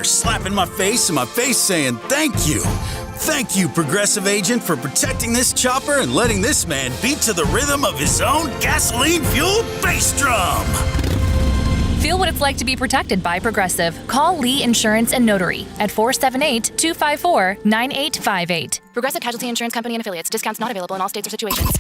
slapping my face and my face saying thank you. Thank you, Progressive Agent, for protecting this chopper and letting this man beat to the rhythm of his own gasoline-fueled bass drum. Feel what it's like to be protected by Progressive. Call Lee Insurance and Notary at 478-254-9858. Progressive Casualty Insurance Company and Affiliates. Discounts not available in all states or situations.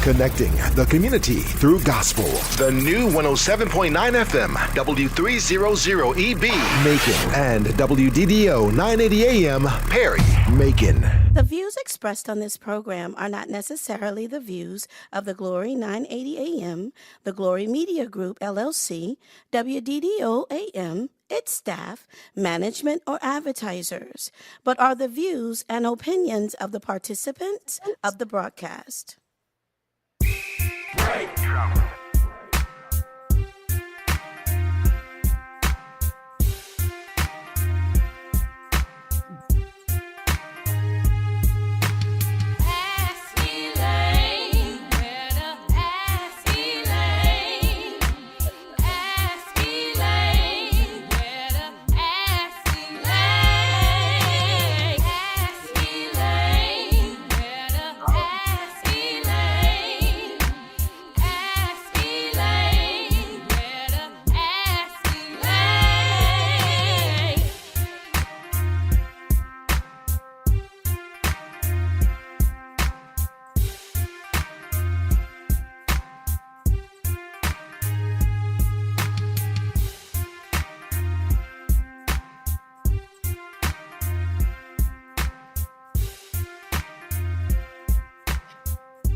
Connecting the community through gospel. The new 107.9 FM, W300EB, Macon, and WDDO 980 AM, Perry, Macon. The views expressed on this program are not necessarily the views of the Glory 980 AM, the Glory Media Group, LLC, WDDO AM, its staff, management, or advertisers, but are the views and opinions of the participants of the broadcast.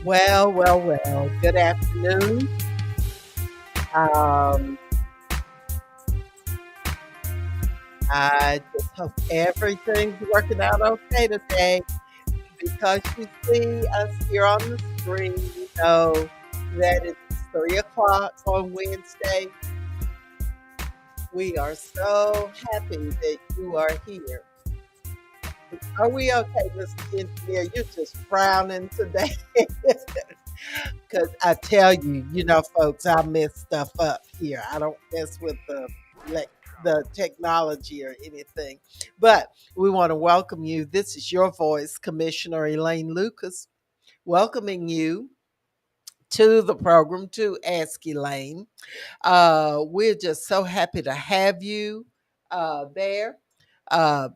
Well. Good afternoon. I just hope everything's working out okay today. Because you see us here on the screen, you know that it's 3 o'clock on Wednesday. We are so happy that you are here. Are we okay, Mr. Engineer? You're just frowning today. Because I tell you, folks, I mess stuff up here. I don't mess with the technology or anything. But we want to welcome you. This is your voice, Commissioner Elaine Lucas, welcoming you to the program, to Ask Elaine. We're just so happy to have you there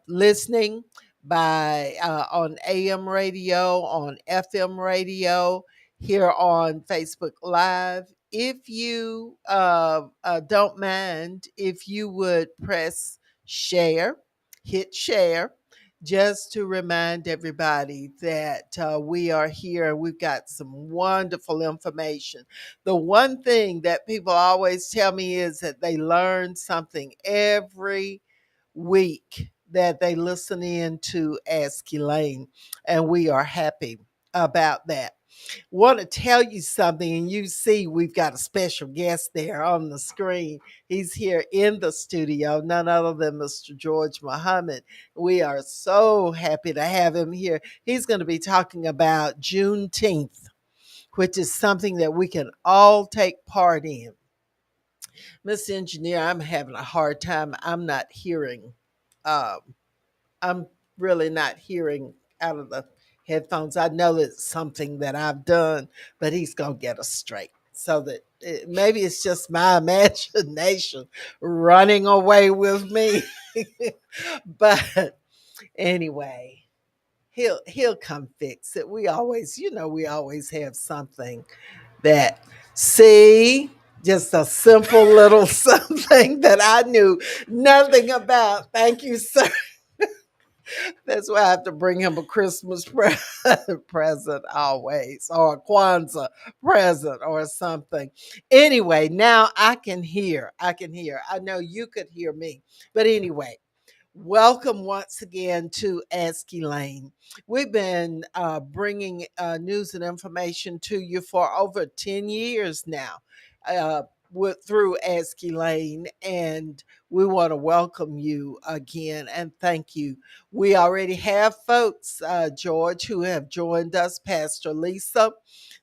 listening on AM radio, on FM radio, here on Facebook Live. If you don't mind, if you would press hit share, just to remind everybody that we are here and we've got some wonderful information. The one thing that people always tell me is that they learn something every week that they listen in to Ask Elaine, and we are happy about that. Want to tell you something, and you see we've got a special guest there on the screen. He's here in the studio, none other than Mr. George Muhammad. We are so happy to have him here. He's going to be talking about Juneteenth, which is something that we can all take part in. Mr. Engineer, I'm having a hard time. I'm not hearing. I'm really not hearing out of the headphones. I know it's something that I've done, but he's going to get us straight so that maybe it's just my imagination running away with me. But anyway, he'll come fix it. We always have something that, see, just a simple little something that I knew nothing about. Thank you, sir. That's why I have to bring him a Christmas present always, or a Kwanzaa present or something. Anyway, now I can hear. I know you could hear me. But anyway, welcome once again to Ask Elaine. We've been bringing news and information to you for over 10 years now. Through Ask Elaine, and we want to welcome you again and thank you. We already have folks, George, who have joined us. Pastor Lisa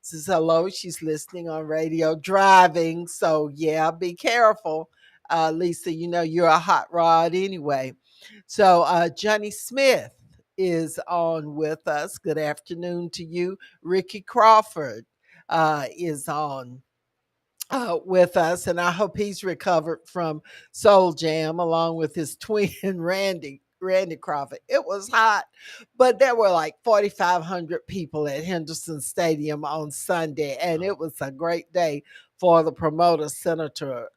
says hello. She's listening on radio, driving, so yeah, be careful. Lisa, you're a hot rod anyway. So, Johnny Smith is on with us. Good afternoon to you. Ricky Crawford is on with us, and I hope he's recovered from Soul Jam along with his twin Randy Crawford. It was hot, but there were like 4,500 people at Henderson Stadium on Sunday, and it was a great day for the promoter, Senator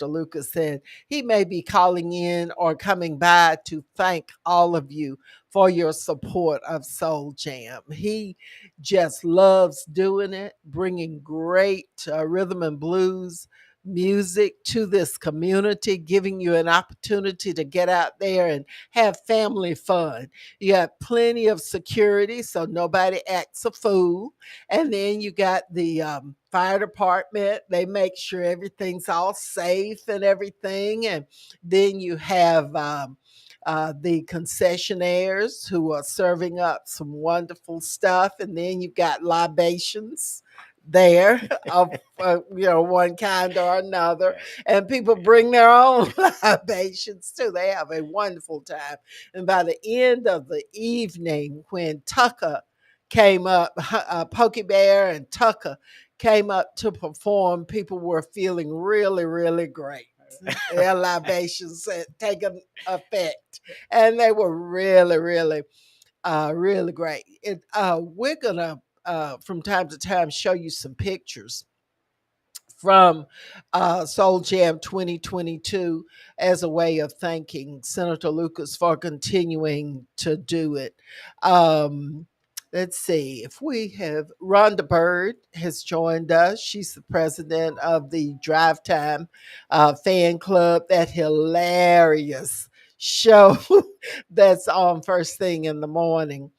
Lucas said he may be calling in or coming by to thank all of you for your support of Soul Jam. He just loves doing it, bringing great rhythm and blues music to this community, giving you an opportunity to get out there and have family fun. You have plenty of security, so nobody acts a fool. And then you got the fire department. They make sure everything's all safe and everything. And then you have the concessionaires who are serving up some wonderful stuff, and then you've got libations there of one kind or another, and people bring their own libations too. They have a wonderful time, and by the end of the evening, when Tucker came up, Pokey Bear and Tucker came up to perform, people were feeling really, really great. Their libations had taken effect, and they were really, really, really great. We're gonna, from time to time, show you some pictures from Soul Jam 2022 as a way of thanking Senator Lucas for continuing to do it. Um, let's see if we have Rhonda Bird has joined us. She's the president of the Drive Time fan club, that hilarious show that's on first thing in the morning.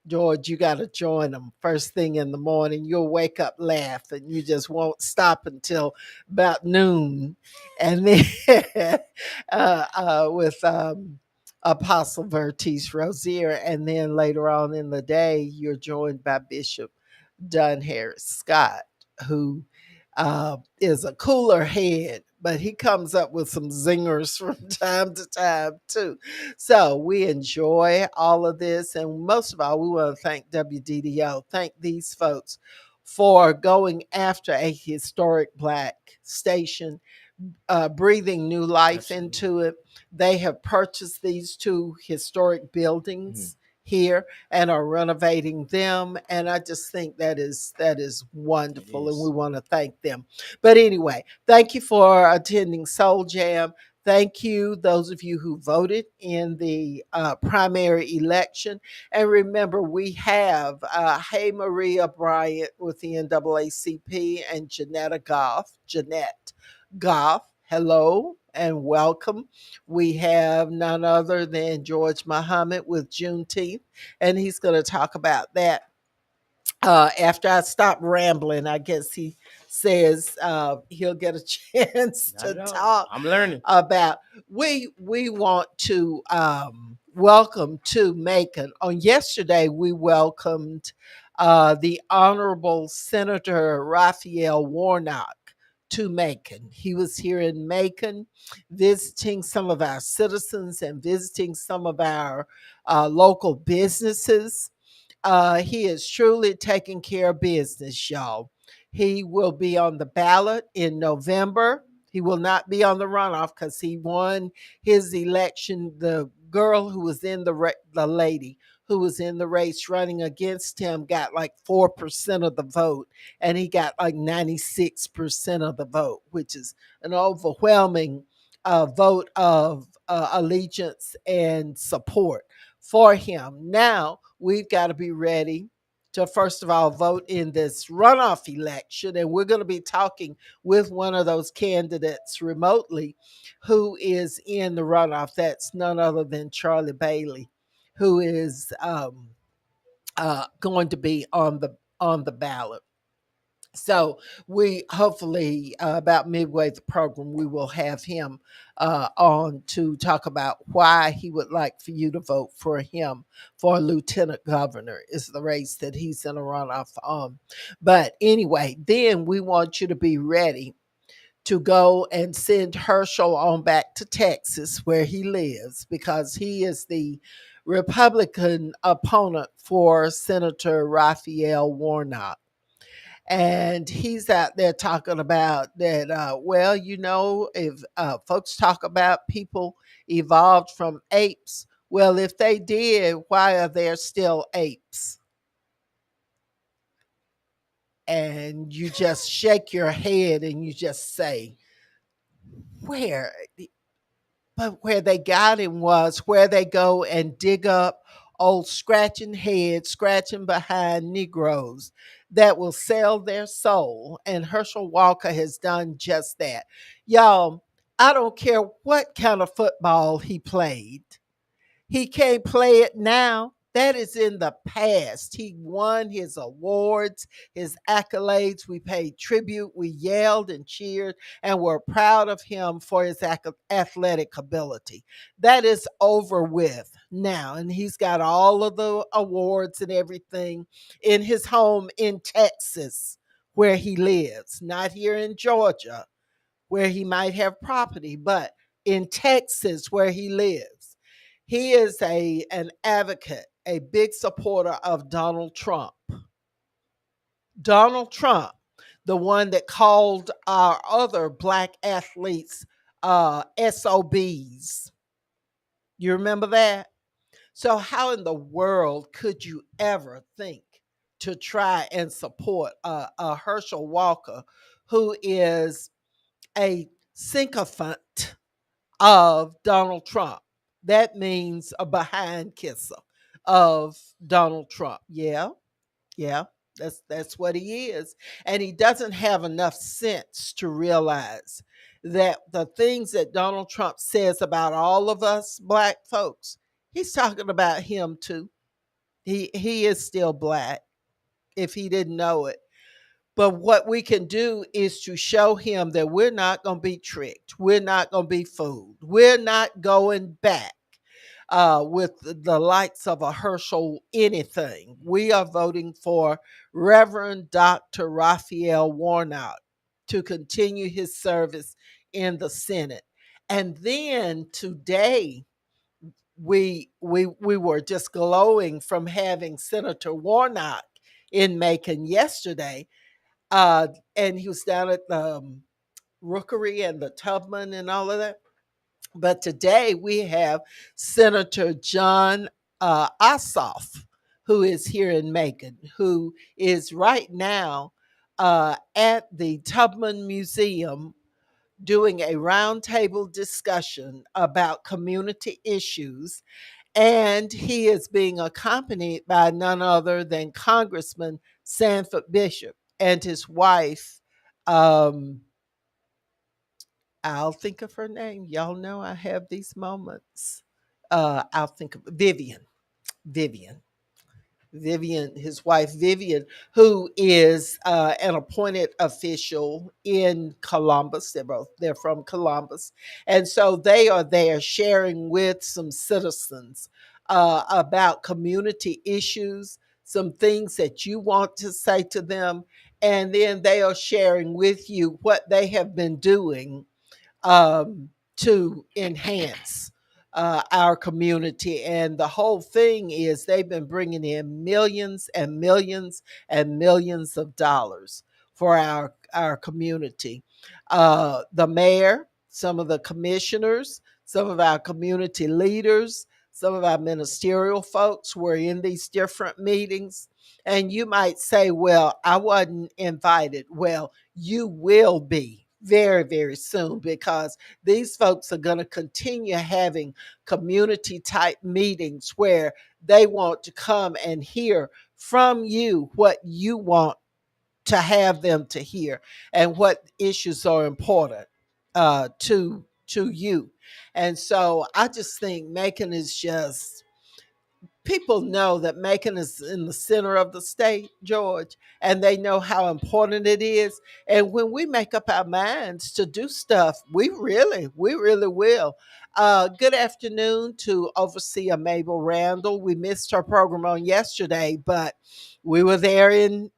George, you got to join them first thing in the morning. You'll wake up laughing. You just won't stop until about noon. And then with Apostle Vertice Rozier. And then later on in the day, you're joined by Bishop Dunn Harris Scott, who is a cooler head, but he comes up with some zingers from time to time too. So we enjoy all of this, and most of all, we want to thank WDDO. Thank these folks for going after a historic Black station, breathing new life into it. They have purchased these two historic buildings here and are renovating them, and I just think that is wonderful, and we want to thank them. But anyway, thank you for attending Soul Jam. Thank you, those of you who voted in the primary election. And remember, we have Hey Maria Bryant with the NAACP and Jeanette Goff. Hello and welcome. We have none other than George Muhammad with Juneteenth, and he's going to talk about that after I stop rambling. I guess he says he'll get a chance to talk. I'm learning About we want to welcome to Macon. On yesterday, we welcomed the Honorable Senator Raphael Warnock to Macon. He was here in Macon visiting some of our citizens and visiting some of our local businesses. He is truly taking care of business, y'all. He will be on the ballot in November. He will not be on the runoff because he won his election. The girl who was in the lady who was in the race running against him got like 4% of the vote, and he got like 96% of the vote, which is an overwhelming vote of allegiance and support for him. Now we've got to be ready to, first of all, vote in this runoff election. And we're going to be talking with one of those candidates remotely who is in the runoff. That's none other than Charlie Bailey, who is going to be on the ballot. So we hopefully about midway the program, we will have him on to talk about why he would like for you to vote for him for lieutenant governor is the race that he's in a runoff on. But anyway, then we want you to be ready to go and send Herschel on back to Texas where he lives because he is the Republican opponent for Senator Raphael Warnock. And he's out there talking about that, well, if folks talk about people evolved from apes, well, if they did, why are there still apes? And you just shake your head and you just say, where? But where they got him was where they go and dig up old scratching heads, scratching behind Negroes that will sell their soul. And Herschel Walker has done just that. Y'all, I don't care what kind of football he played. He can't play it now. That is in the past. He won his awards, his accolades. We paid tribute. We yelled and cheered and were proud of him for his athletic ability. That is over with now. And he's got all of the awards and everything in his home in Texas, where he lives, not here in Georgia, where he might have property, but in Texas, where he lives. He is an advocate, a big supporter of Donald Trump. Donald Trump, the one that called our other black athletes SOBs. You remember that? So, how in the world could you ever think to try and support a Herschel Walker who is a sycophant of Donald Trump? That means a behind kisser of Donald Trump. Yeah, yeah, that's what he is. And he doesn't have enough sense to realize that the things that Donald Trump says about all of us black folks, he's talking about him too. He is still black if he didn't know it. But what we can do is to show him that we're not going to be tricked. We're not going to be fooled. We're not going back with the likes of a Herschel anything. We are voting for Reverend Dr. Raphael Warnock to continue his service in the Senate. And then today, we were just glowing from having Senator Warnock in Macon yesterday, uh, and he was down at the Rookery and the Tubman and all of that. But today we have Senator John Ossoff, who is here in Macon, who is right now at the Tubman Museum doing a roundtable discussion about community issues. And he is being accompanied by none other than Congressman Sanford Bishop and his wife. Um, I'll think of her name. Y'all know I have these moments. I'll think of Vivian. Vivian. Vivian, his wife Vivian, who is an appointed official in Columbus. They're from Columbus, and so they are there sharing with some citizens about community issues, some things that you want to say to them, and then they are sharing with you what they have been doing to enhance our community. And the whole thing is they've been bringing in millions and millions and millions of dollars for our community. The mayor, some of the commissioners, some of our community leaders, some of our ministerial folks were in these different meetings. And you might say, well, I wasn't invited. Well, you will be very, very soon, because these folks are going to continue having community type meetings where they want to come and hear from you what you want to have them to hear and what issues are important to you. And so I just think Macon is just, people know that Macon is in the center of the state, George, and they know how important it is. And when we make up our minds to do stuff, we really will. Good afternoon to Overseer Mabel Randall. We missed her program on yesterday, but we were there in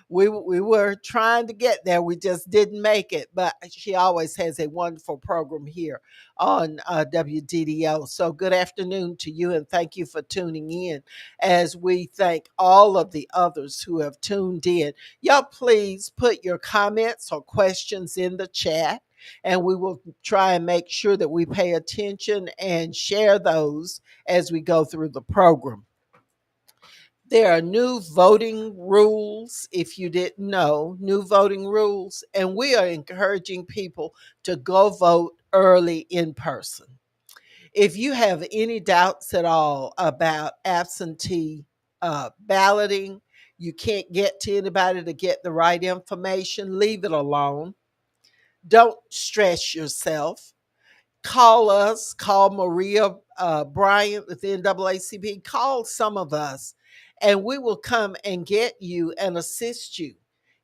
we were trying to get there. We just didn't make it, but she always has a wonderful program here on WDDO. So good afternoon to you, and thank you for tuning in. As we thank all of the others who have tuned in, y'all please put your comments or questions in the chat, and we will try and make sure that we pay attention and share those as we go through the program. There are new voting rules, if you didn't know, new voting rules, and we are encouraging people to go vote early in person. If you have any doubts at all about absentee balloting, you can't get to anybody to get the right information, leave it alone. Don't stress yourself. Call us, call Maria Bryant with the NAACP, call some of us, and we will come and get you and assist you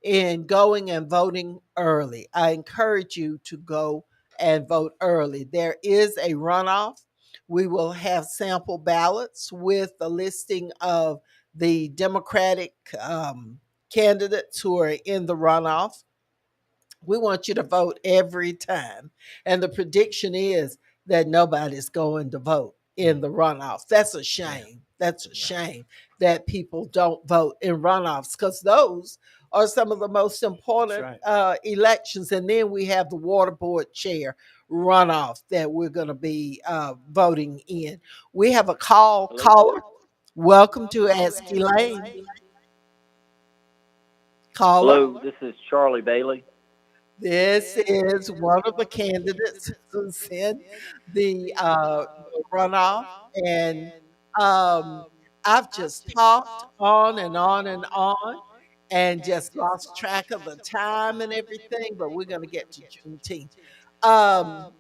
in going and voting early. I encourage you to go and vote early. There is a runoff. We will have sample ballots with the listing of the Democratic candidates who are in the runoff. We want you to vote every time. And the prediction is that nobody's going to vote in the runoff. That's a shame. That's a shame that people don't vote in runoffs, because those are some of the most important elections. And then we have the water board chair runoff that we're going to be voting in. We have a caller. Welcome to Ask Elaine. Caller. Hello, this is Charlie Bailey. This is one of the candidates who's in the runoff, and um, I've just talked on and on and on, and just lost track of the time and everything. But we're going to get to Juneteenth. Um,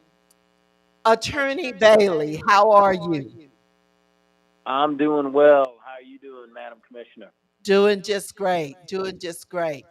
Attorney Bailey, how are you? I'm doing well. How are you doing, Madam Commissioner? Doing just great. Doing just great.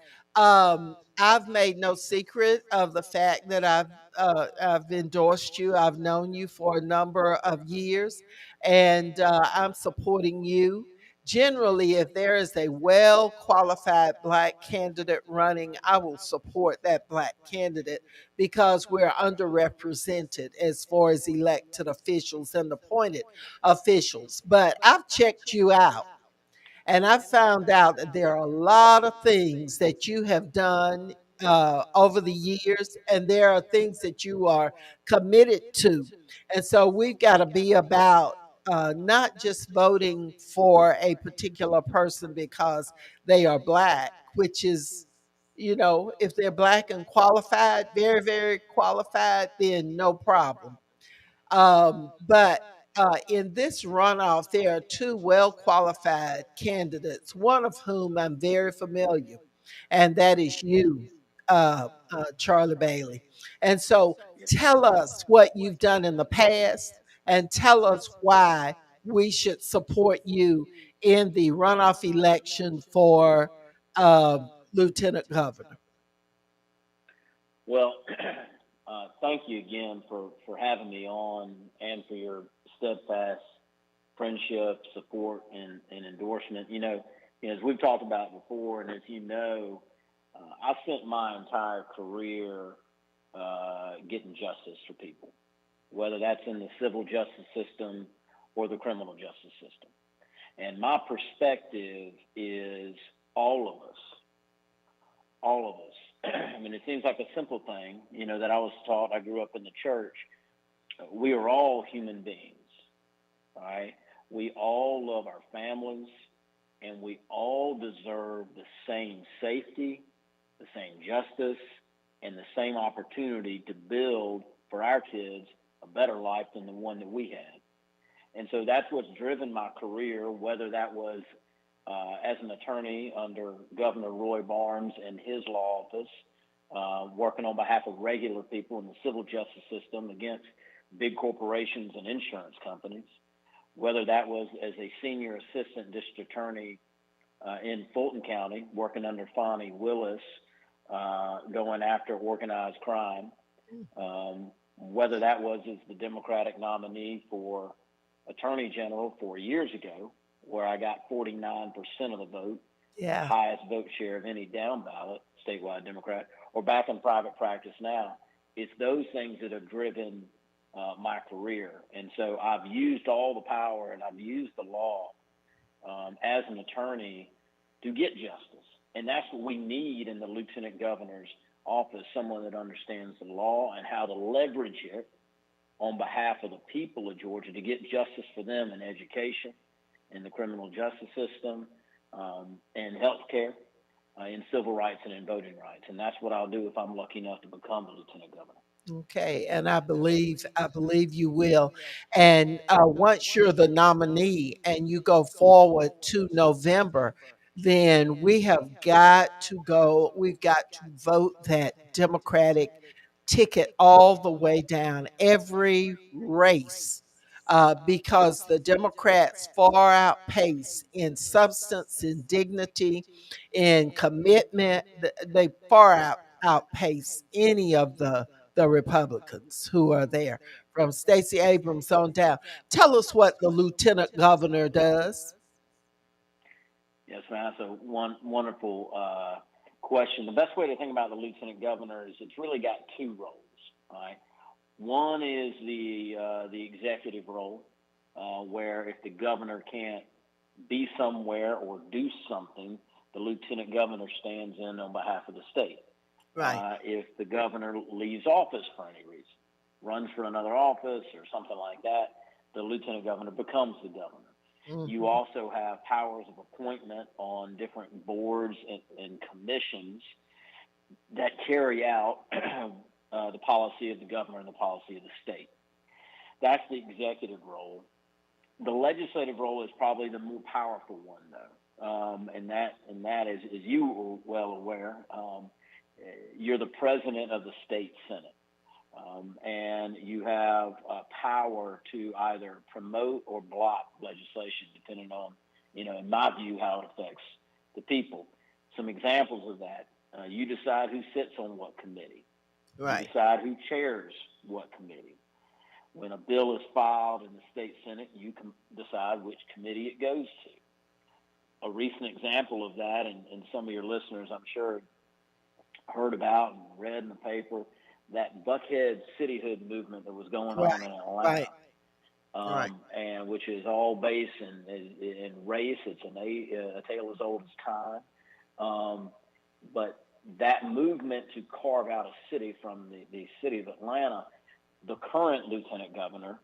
I've made no secret of the fact that I've endorsed you. I've known you for a number of years, and I'm supporting you. Generally, if there is a well qualified black candidate running, I will support that black candidate because we're underrepresented as far as elected officials and appointed officials. But I've checked you out, and I found out that there are a lot of things that you have done over the years, and there are things that you are committed to. And so we've got to be about not just voting for a particular person because they are black, which is, if they're black and qualified, very, very qualified, then no problem. But in this runoff, there are two well qualified candidates, one of whom I'm very familiar, and that is you, Charlie Bailey. And so tell us what you've done in the past, and tell us why we should support you in the runoff election for lieutenant governor. Well, thank you again for having me on and for your steadfast friendship, support, and endorsement. As we've talked about before, and as you know, I've spent my entire career getting justice for people, whether that's in the civil justice system or the criminal justice system. And my perspective is all of us, all of us. I mean, it seems like a simple thing, that I was taught. I grew up in the church. We are all human beings, all right? We all love our families, and we all deserve the same safety, the same justice, and the same opportunity to build for our kids a better life than the one that we had. And so that's what's driven my career, whether that was as an attorney under Governor Roy Barnes and his law office, working on behalf of regular people in the civil justice system against big corporations and insurance companies, whether that was as a senior assistant district attorney in Fulton County, working under Fonnie Willis, going after organized crime, whether that was as the Democratic nominee for Attorney General 4 years ago, where I got 49% of the vote, the Yeah. highest vote share of any down ballot statewide Democrat, or back in private practice now. It's those things that have driven my career. And so I've used all the power and I've used the law as an attorney to get justice. And that's what we need in the lieutenant governor's office, someone that understands the law and how to leverage it on behalf of the people of Georgia to get justice for them in education, in the criminal justice system, in health care, in civil rights, and in voting rights. And that's what I'll do if I'm lucky enough to become the lieutenant governor. Okay, and I believe you will. And once you're the nominee and you go forward to November, then we have got to go. We've got to vote that Democratic ticket all the way down every race. Because the Democrats far outpace in substance, in dignity, in commitment. They far outpace any of the Republicans who are there, from Stacey Abrams on down. Tell us what the lieutenant governor does. Yes, man, that's a wonderful question. The best way to think about the lieutenant governor is it's really got two roles. All right, one is the executive role, where if the governor can't be somewhere or do something, the lieutenant governor stands in on behalf of the state. Right. If the governor leaves office for any reason, runs for another office or something like that, the lieutenant governor becomes the governor. You Mhm. also have powers of appointment on different boards and commissions that carry out the policy of the governor and the policy of the state. That's the executive role. The legislative role is probably the more powerful one, though, and that is, as you are well aware, you're the president of the state senate, and you have power to either promote or block legislation, depending on, in my view, how it affects the people. Some examples of that: you decide who sits on what committee. You Right. decide who chairs what committee. When a bill is filed in the state senate, you can decide which committee it goes to. A recent example of that, and some of your listeners, I'm sure, heard about and read in the paper, that Buckhead cityhood movement that was going Right. on in Right. Atlanta, Right. and which is all based in race. It's a tale as old as time. But that movement to carve out a city from the city of Atlanta, the current lieutenant governor,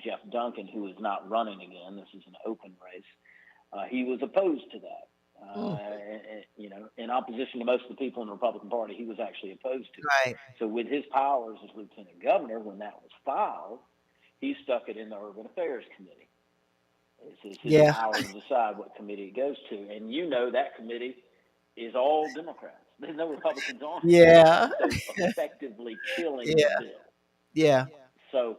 Jeff Duncan, who is not running again, this is an open race, he was opposed to that. Mm. In opposition to most of the people in the Republican Party, he was actually opposed to it. Right. So, with his powers as lieutenant governor, when that was filed, he stuck it in the Urban Affairs Committee. It's his Yeah. power to decide what committee it goes to. And that committee is all Democrats. There's no Republicans on it. Yeah. So, effectively killing the Yeah. bill. Yeah. So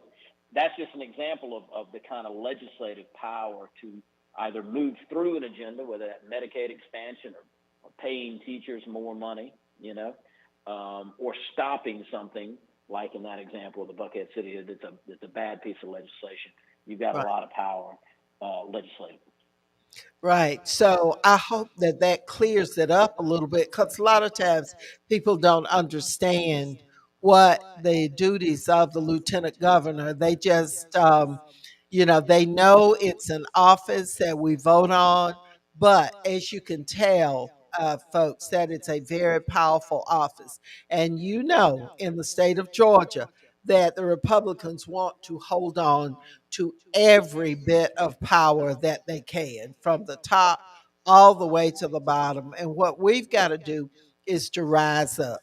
that's just an example of the kind of legislative power to either move through an agenda, whether that's Medicaid expansion or paying teachers more money, or stopping something like in that example of the Buckhead City that's a bad piece of legislation. You've got a Right. lot of power legislatively. Right. So I hope that that clears it up a little bit, because a lot of times people don't understand what the duties of the lieutenant governor. They just, they know it's an office that we vote on, but as you can tell, folks, that it's a very powerful office. And in the state of Georgia, that the Republicans want to hold on to every bit of power that they can, from the top all the way to the bottom. And what we've got to do is to rise up.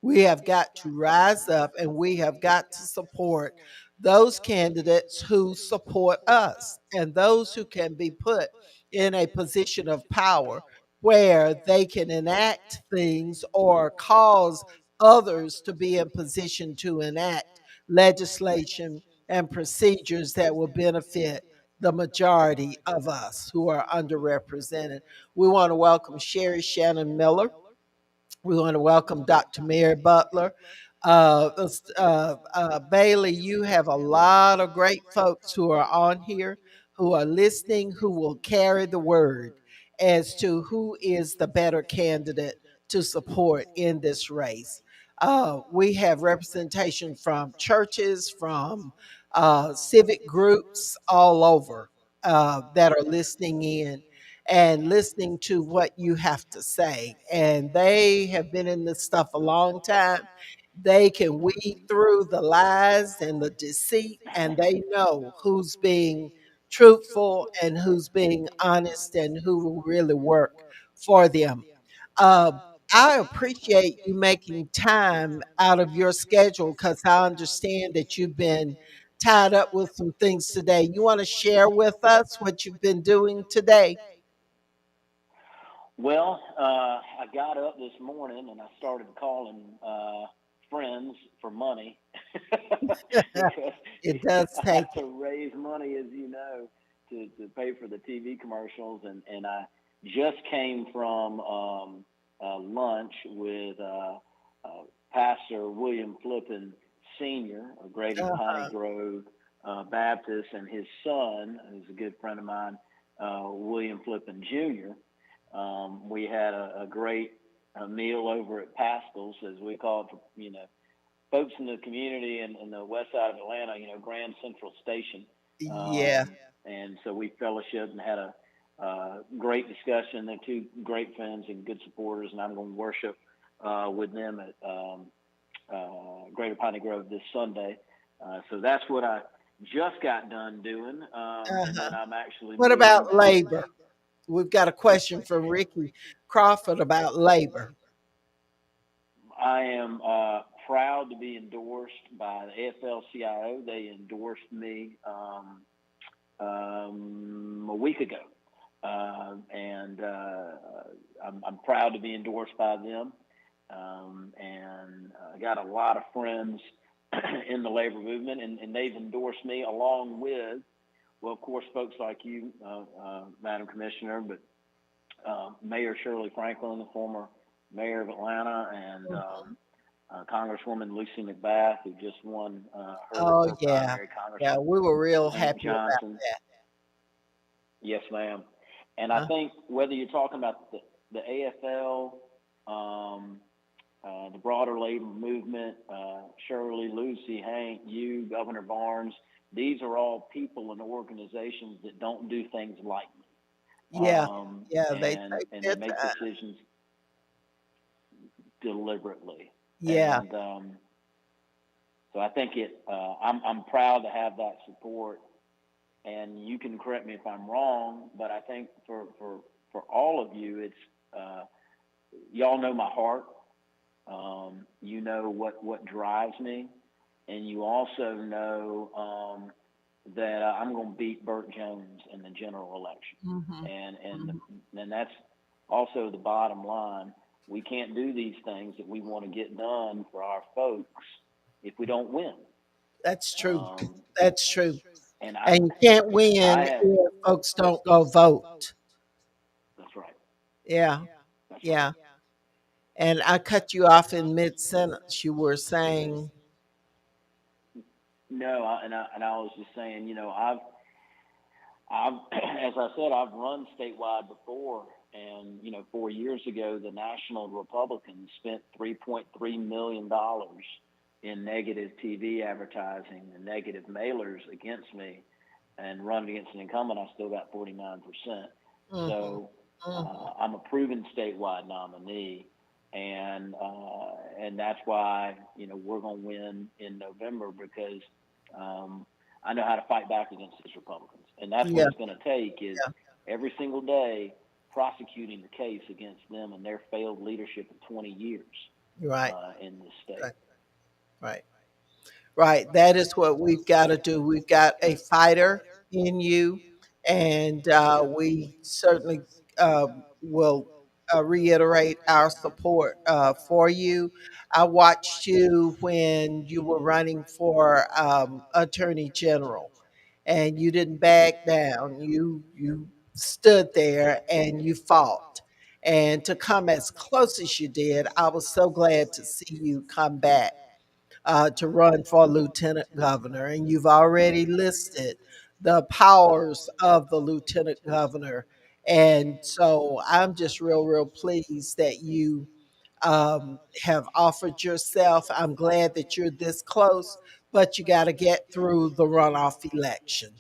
We have got to rise up, and we have got to support those candidates who support us and those who can be put in a position of power where they can enact things or cause others to be in position to enact legislation and procedures that will benefit the majority of us who are underrepresented. We want to welcome Sherry Shannon Miller. We want to welcome Dr. Mary Butler. Bailey, you have a lot of great folks who are on here who are listening, who will carry the word as to who is the better candidate to support in this race. We have representation from churches, from civic groups all over that are listening in and listening to what you have to say. And they have been in this stuff a long time. They can weed through the lies and the deceit, and they know who's being truthful and who's being honest and who will really work for them. Uh, I appreciate you making time out of your schedule because I understand that you've been tied up with some things today. You want to share with us what you've been doing today? Well, I got up this morning and I started calling friends for money because It does I take have to raise money, as you know, to pay for the TV commercials. And I just came from lunch with Pastor William Flippin Sr. of Greater Piney uh, Grove Baptist, and his son, who's a good friend of mine, William Flippin Jr. We had a great meal over at Pascal's, as we call it, for, folks in the community in the west side of Atlanta, Grand Central Station. yeah. And so we fellowshiped and had a great discussion. They're two great friends and good supporters, and I'm going to worship with them at Greater Piney Grove this Sunday. So that's what I just got done doing. And Uh-huh. then I'm actually What moving about to labor? We've got a question from Ricky Crawford about labor. I am proud to be endorsed by the AFL-CIO. They endorsed me a week ago, and I'm proud to be endorsed by them. And I got a lot of friends in the labor movement, and they've endorsed me along with, well, of course, folks like you, Madam Commissioner, but Mayor Shirley Franklin, the former mayor of Atlanta, and Congresswoman Lucy McBath, who just won Oh, her yeah. primary, Yeah, Congressman we were real St. happy about Johnson. that. Yes, ma'am. And I Huh? think whether you're talking about the AFL, um, the broader labor movement, Shirley, Lucy, Hank, you, Governor Barnes, these are all people and organizations that don't do things lightly. Yeah, yeah, they take And they their make time. decisions deliberately. Yeah, And so I think I'm proud to have that support. And you can correct me if I'm wrong, but I think for all of you, it's y'all know my heart. You know what drives me, and you also know that I'm going to beat Burt Jones in the general election, hmm and that's also the bottom line. We can't do these things that we want to get done for our folks if we don't win. that's true. Um, That's true. and And you can't I win have if folks don't go vote. that's right, Yeah, that's right. yeah. And I cut you off in mid sentence. You were saying, No, and I was just saying, I've, as I said, I've run statewide before, and 4 years ago, the National Republicans spent $3.3 million in negative TV advertising and negative mailers against me, and running against an incumbent, I still got 49%. hmm So hmm I'm a proven statewide nominee, and that's why we're going to win in November because I know how to fight back against these Republicans, and that's what yeah, it's going to take is yeah, every single day prosecuting the case against them and their failed leadership of 20 years you're right, in this state. right, right. Right. That is what we've got to do. We've got a fighter in you, and we certainly will reiterate our support for you. I watched you when you were running for Attorney General, and you didn't back down. You stood there and you fought. And to come as close as you did, I was so glad to see you come back to run for lieutenant governor, and you've already listed the powers of the lieutenant governor. And so I'm just real pleased that you have offered yourself. I'm glad that you're this close, but you got to get through the runoff election.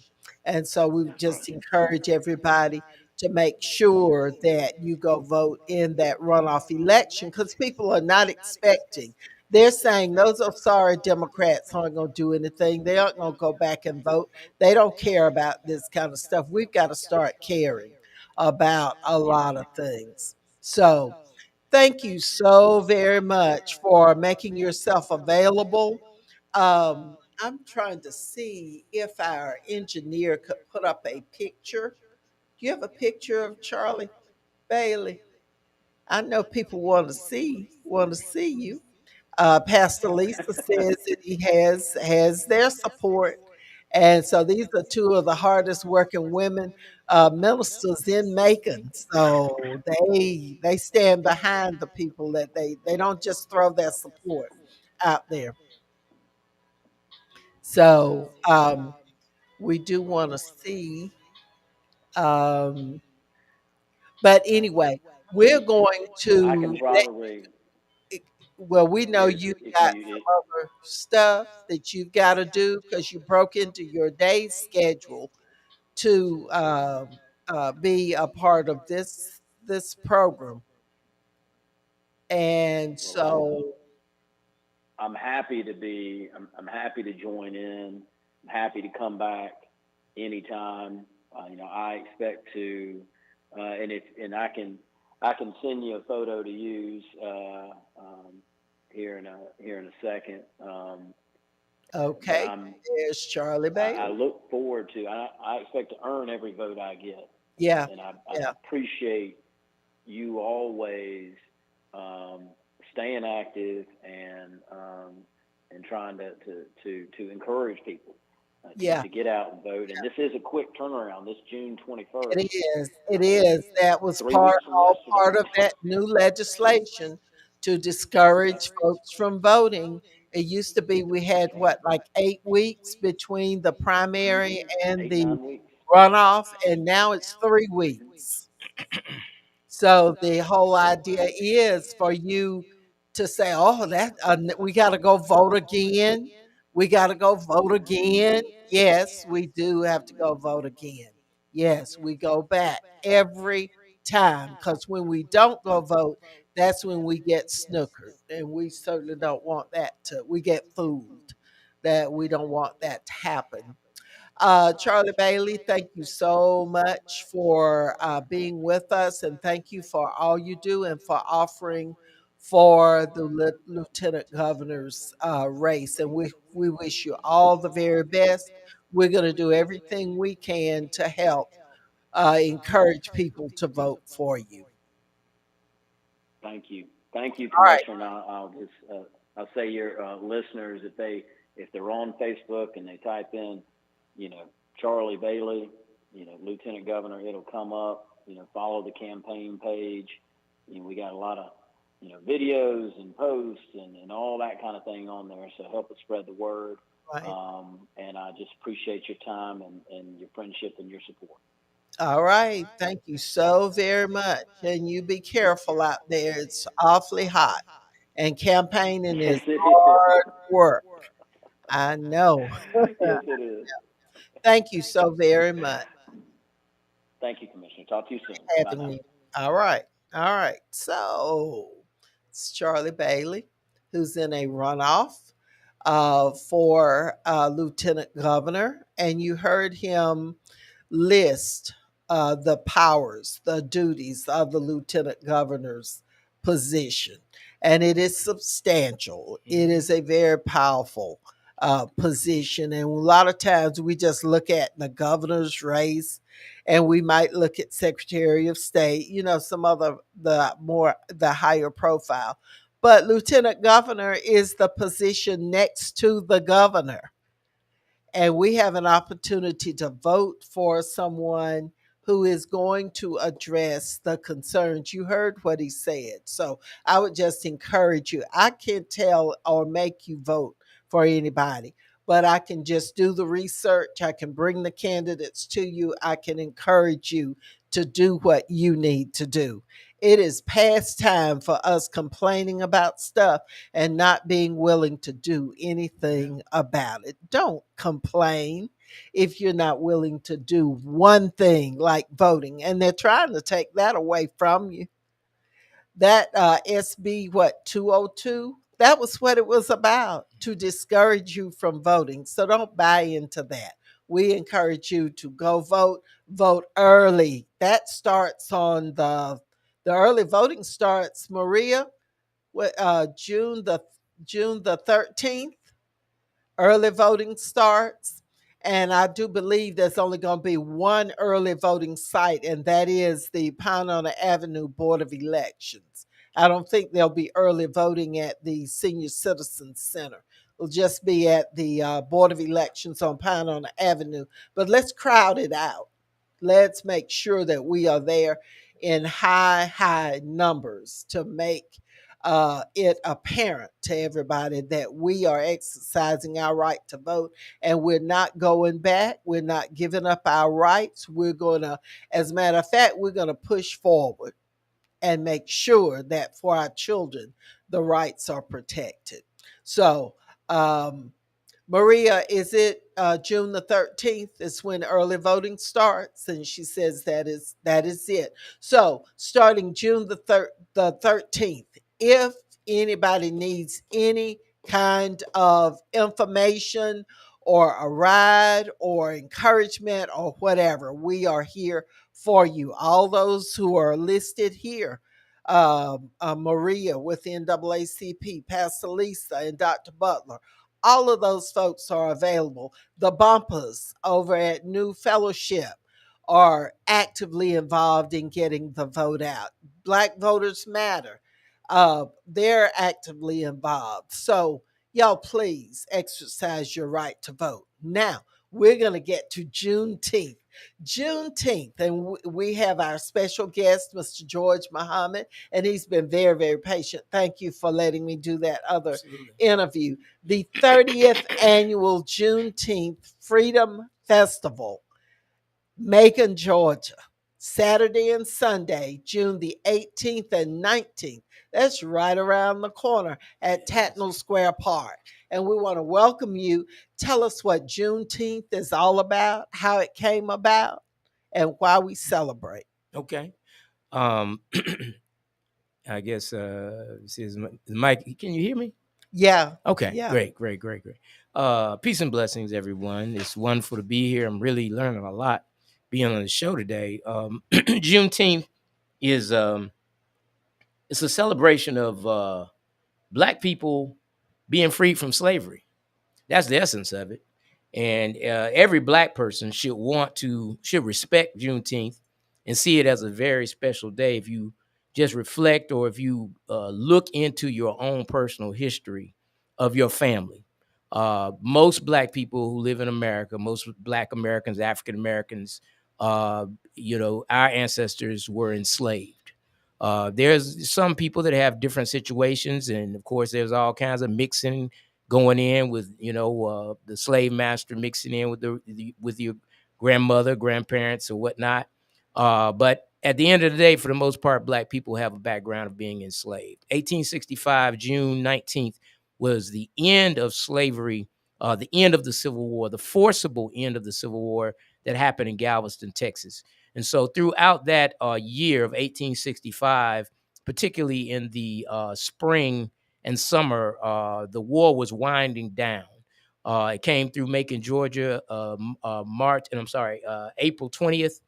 And so we That's right. just encourage everybody to make sure that you go vote in that runoff election because people are not expecting. They're saying those are sorry Democrats aren't going to do anything. They aren't going to go back and vote. They don't care about this kind of stuff. We've got to start caring about a Yeah. lot of things. So, thank you so very much for making yourself available. I'm trying to see if our engineer could put up a picture. Do you have a picture of Charlie Bailey? I know people want to see you. Pastor Lisa says that he has their support, and so these are two of the hardest working women ministers in Macon. So they stand behind the people that they don't just throw their support out there. So we do want to see, um, but anyway, we're going I can to let probably well, we know if you if got you some it, other stuff that you've got to do because you broke into your day schedule to be a part of this program, and well I so I'm happy to be. I'm happy to join in. I'm happy to come back anytime. I expect to, and I can send you a photo to use here in a second. But okay, there's Charlie I Bailey. look forward to. I expect to earn every vote I get, Yeah, and I yeah, appreciate you always um, staying active and trying to encourage people yeah. to get out and vote. And this is a quick turnaround. This June 21st, It is. It is. That was three weeks from all yesterday. part of that new legislation to discourage folks from voting. It used to be we had what, like 8 weeks between the primary and Eight, the 9 weeks. runoff, and now it's 3 weeks. So the whole idea is for you to say, "Oh, that we got to go vote again. We got to go vote again." Yes, we do have to go vote again. Yes, we go back every time because when we don't go vote, that's when we get snookered, and we certainly don't want that to. We get fooled. That we don't want that to happen. Charlie Bailey, thank you so much for being with us, and thank you for all you do and for offering for the lieutenant governor's race. And we wish you all the very best. We're going to do everything we can to help encourage people to vote for you. Thank you, All right. Commissioner. And I'll just I'll say your listeners if they're on Facebook and they type in, Charlie Bailey, Lieutenant Governor, it'll come up. Follow the campaign page. We got a lot of videos and posts and all that kind of thing on there. So help us spread the word. Right. And I just appreciate your time and your friendship and your support. All right. Thank you so very much. And you be careful out there. It's awfully hot. And campaigning Yes, is it is. hard work. I know. Yes, it is. Thank you so very much Thank you, Commissioner. Talk to you soon. for Bye having now. me. All right. All right. So it's Charlie Bailey, who's in a runoff for lieutenant governor. And you heard him list the powers, the duties of the lieutenant governor's position. And it is substantial. It is a very powerful position. And a lot of times we just look at the governor's race and we might look at Secretary of State, some other, the higher profile. But lieutenant governor is the position next to the governor, and we have an opportunity to vote for someone who is going to address the concerns. You heard what he said. So I would just encourage you. I can't tell or make you vote for anybody. But I can just do the research. I can bring the candidates to you. I can encourage you to do what you need to do. It is past time for us complaining about stuff and not being willing to do anything about it. Don't complain if you're not willing to do one thing like voting. And they're trying to take that away from you. That SB, what, 202? That was what it was about, to discourage you from voting. So don't buy into that. We encourage you to go vote, vote early. That starts on the early voting starts, Maria, June the 13th. Early voting starts. And I do believe there's only going to be one early voting site, and that is the Pownonna Avenue Board of Elections. I don't think there'll be early voting at the Senior Citizens Center. It'll just be at the Board of Elections on Pownonna Avenue. But let's crowd it out. Let's make sure that we are there in high numbers to make it apparent to everybody that we are exercising our right to vote, and we're not going back. We're not giving up our rights. We're going to, as a matter of fact, we're going to push forward and make sure that for our children, the rights are protected. So, Maria, is it June the 13th is when early voting starts? And she says that is it. So starting June the 13th, if anybody needs any kind of information or a ride or encouragement or whatever, we are here for you. All those who are listed here, Maria with NAACP, Pastor Lisa, and Dr. Butler, all of those folks are available. The bumpers over at New Fellowship are actively involved in getting the vote out. Black Voters Matter, they're actively involved. So, y'all, please exercise your right to vote. Now, we're going to get to Juneteenth. Juneteenth, and we have our special guest, Mr. George Muhammad, and he's been very, very patient. Thank you for letting me do that other interview. The 30th annual Juneteenth Freedom Festival, Macon, Georgia, Saturday and Sunday, June the 18th and 19th. That's right around the corner at Tatnall Square Park. And we want to welcome you. Tell us what Juneteenth is all about, how it came about, and why we celebrate. Okay. I guess this is Mike. Can you hear me? Yeah. Okay. Yeah. Great. Peace and blessings, everyone. It's wonderful to be here. I'm really learning a lot being on the show today. Juneteenth is it's a celebration of Black people being freed from slavery. That's the essence of it. And every Black person should respect Juneteenth and see it as a very special day. If you just reflect, or if you look into your own personal history of your family, most Black people who live in America, most Black Americans, African Americans, our ancestors were enslaved. There's some people that have different situations, and of course, there's all kinds of mixing going in with the slave master mixing in with your grandmother, grandparents, or whatnot. But at the end of the day, for the most part, Black people have a background of being enslaved. 1865, June 19th, was the end of slavery, the end of the Civil War, the forcible end of the Civil War that happened in Galveston, Texas. And so throughout that year of 1865, particularly in the spring and summer, the war was winding down. It came through Macon, Georgia, April 20th,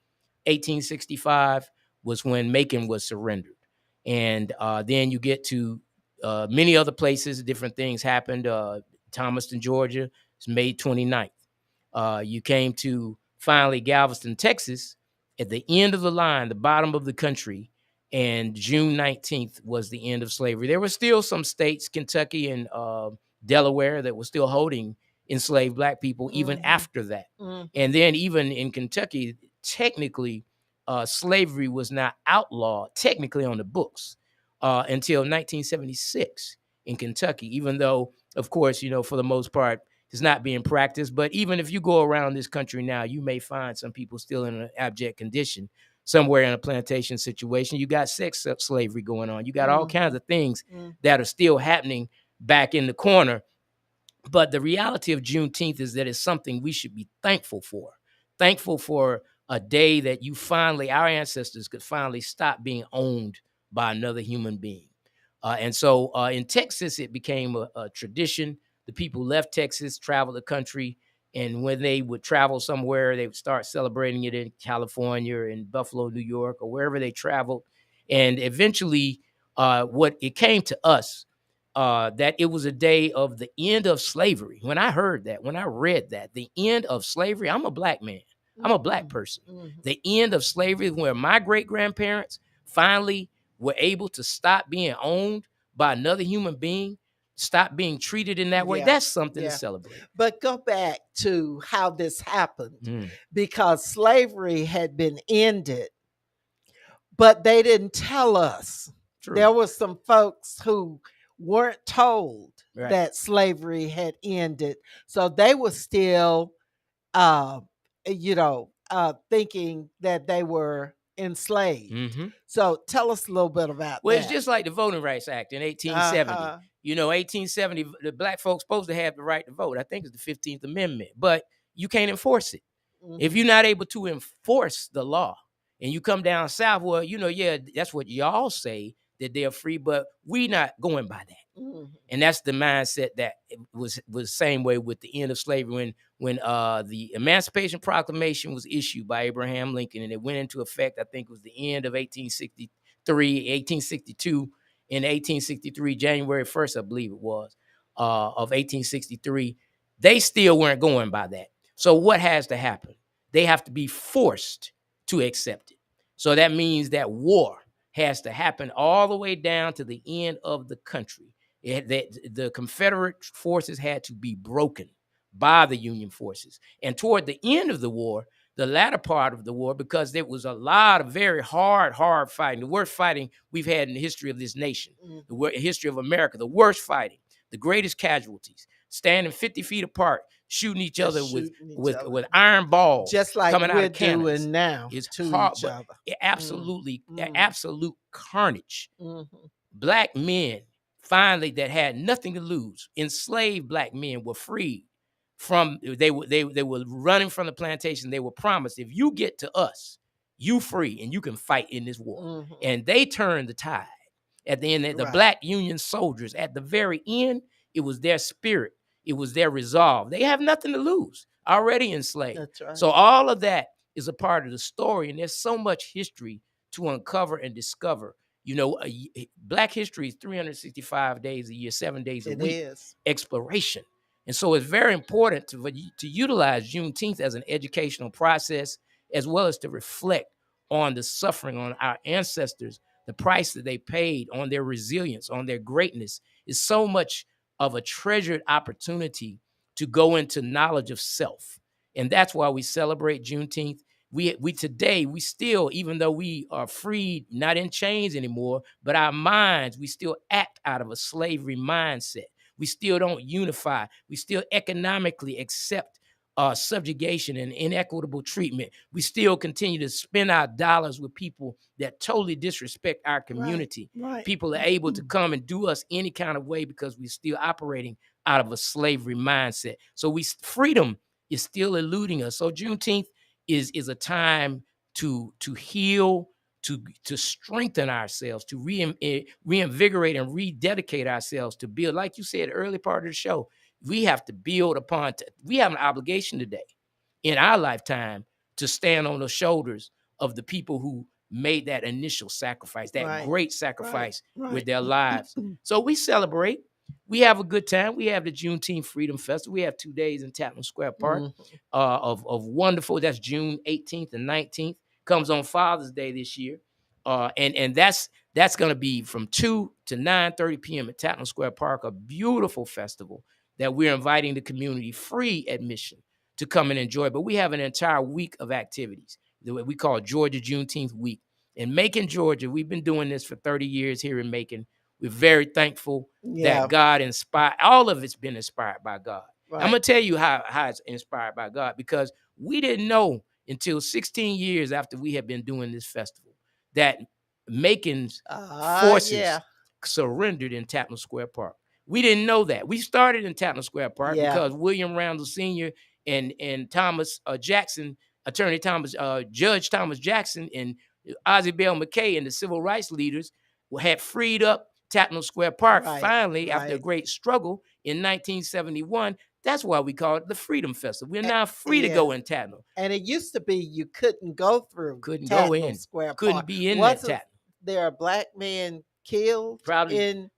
1865 was when Macon was surrendered. And then you get to many other places, different things happened. Thomaston, Georgia, it's May 29th. You came to finally Galveston, Texas, at the end of the line, the bottom of the country, and June 19th was the end of slavery. There were still some states, Kentucky and Delaware, that were still holding enslaved Black people even after that. And then even in Kentucky, technically, slavery was not outlawed technically on the books until 1976 in Kentucky, even though of course, for the most part, is not being practiced. But even if you go around this country now, you may find some people still in an abject condition somewhere in a plantation situation. You got sex slavery going on. You got all kinds of things that are still happening back in the corner. But the reality of Juneteenth is that it's something we should be thankful for. Thankful for a day that our ancestors could finally stop being owned by another human being. And so in Texas, it became a tradition. The people left Texas, traveled the country, and when they would travel somewhere, they would start celebrating it in California, in Buffalo, New York, or wherever they traveled. And eventually, what it came to us, that it was a day of the end of slavery. When I heard that, when I read that, the end of slavery, I'm a black man. I'm a black person. The end of slavery, where my great-grandparents finally were able to stop being owned by another human being, stop being treated in that way. That's something to celebrate. But go back to how this happened, because slavery had been ended, but they didn't tell us. True. There were some folks who weren't told that slavery had ended. So they were still, thinking that they were enslaved. So tell us a little bit about that. It's just like the Voting Rights Act in 1870. 1870, the black folks supposed to have the right to vote. I think it's the 15th Amendment, but you can't enforce it. If you're not able to enforce the law and you come down south, well, that's what y'all say, that they're free, but we not going by that. And that's the mindset that was the same way with the end of slavery when the Emancipation Proclamation was issued by Abraham Lincoln, and it went into effect. I think it was the end of 1862. In 1863, January 1st, I believe it was, of 1863, they still weren't going by that. So what has to happen? They have to be forced to accept it. So that means that war has to happen all the way down to the end of the country. The Confederate forces had to be broken by the Union forces. And toward the end of the war, the latter part of the war, because there was a lot of very hard fighting, the worst fighting we've had in the history of this nation, the history of America, the worst fighting, the greatest casualties, standing 50 feet apart, shooting each other with iron balls, just like coming out we're of cannons. doing now It's to hard, each other. Absolutely, absolute carnage. Black men finally that had nothing to lose, enslaved black men, were freed from. They were running from the plantation. They were promised, if you get to us, you free and you can fight in this war. And they turned the tide. At the end, the black Union soldiers, at the very end, it was their spirit. It was their resolve. They have nothing to lose, already enslaved. That's right. So all of that is a part of the story. And there's so much history to uncover and discover. Black history is 365 days a year, 7 days a week. It is. Exploration. And so it's very important to utilize Juneteenth as an educational process, as well as to reflect on the suffering on our ancestors, the price that they paid, on their resilience, on their greatness. Is so much of a treasured opportunity to go into knowledge of self. And that's why we celebrate Juneteenth. We today, we still, even though we are freed, not in chains anymore, but our minds, we still act out of a slavery mindset. We still don't unify. We still economically accept subjugation and inequitable treatment. We still continue to spend our dollars with people that totally disrespect our community. Right. People are able to come and do us any kind of way because we're still operating out of a slavery mindset. So freedom is still eluding us. So Juneteenth is a time to heal, to strengthen ourselves, to reinvigorate and rededicate ourselves to build. Like you said, early part of the show, we have to build upon. We have an obligation today, in our lifetime, to stand on the shoulders of the people who made that initial sacrifice, that great sacrifice with their lives. So we celebrate. We have a good time. We have the Juneteenth Freedom Festival. We have 2 days in Tappan Square Park of wonderful. That's June 18th and 19th. Comes on Father's Day this year. And that's going to be from 2 to 9:30 p.m. at Tappan Square Park, a beautiful festival that we're inviting the community, free admission, to come and enjoy. But we have an entire week of activities that we call Georgia Juneteenth Week. In Macon, Georgia, we've been doing this for 30 years here in Macon. We're very thankful Yeah. that God inspired. All of it's been inspired by God. Right. I'm gonna tell you how it's inspired by God, because we didn't know until 16 years after we had been doing this festival that Macon's forces Yeah. surrendered in Tappan Square Park. We didn't know that. We started in Tappan Square Park Yeah. because William Randall Sr. and Thomas Jackson, Attorney Thomas, Judge Thomas Jackson, and Ozzie Bell McKay and the civil rights leaders had freed up Tappan Square Park finally after a great struggle in 1971. That's why we call it the Freedom Festival. We're now free to go in Tappan. And it used to be you couldn't go through Couldn't Tappan go in. Square Park. Couldn't be in that Tappan. There a black man killed Probably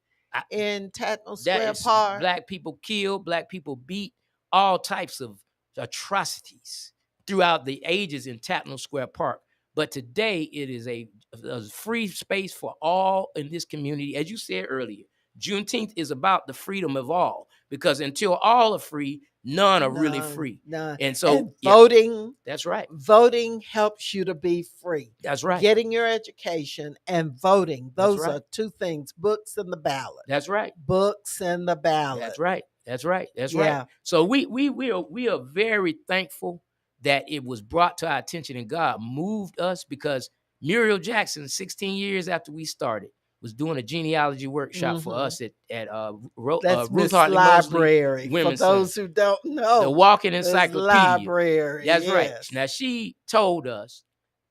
in Tappan that Square is Park? black people killed, black people beat, all types of atrocities throughout the ages in Tappan Square Park. But today it is a free space for all in this community. As you said earlier, Juneteenth is about the freedom of all, because until all are free, none are really free. None. And so voting, that's right. Voting helps you to be free. That's right. Getting your education and voting. Those right. are two things. Books and the ballot. That's right. Books and the ballot. That's right. That's right. That's Yeah. right. So we are very thankful that it was brought to our attention and God moved us, because Muriel Jackson, 16 years after we started, was doing a genealogy workshop for us at Ruth Hartley Library. Mosley Women's For those Center. who don't know, the walking encyclopedia. Library. That's right. Now she told us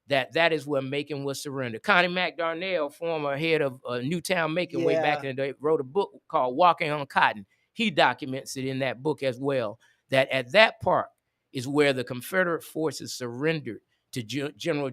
that is where Macon was surrendered. Connie McDarnell, former head of Newtown Macon way back in the day, wrote a book called Walking on Cotton. He documents it in that book as well, that at that park is where the Confederate forces surrendered to General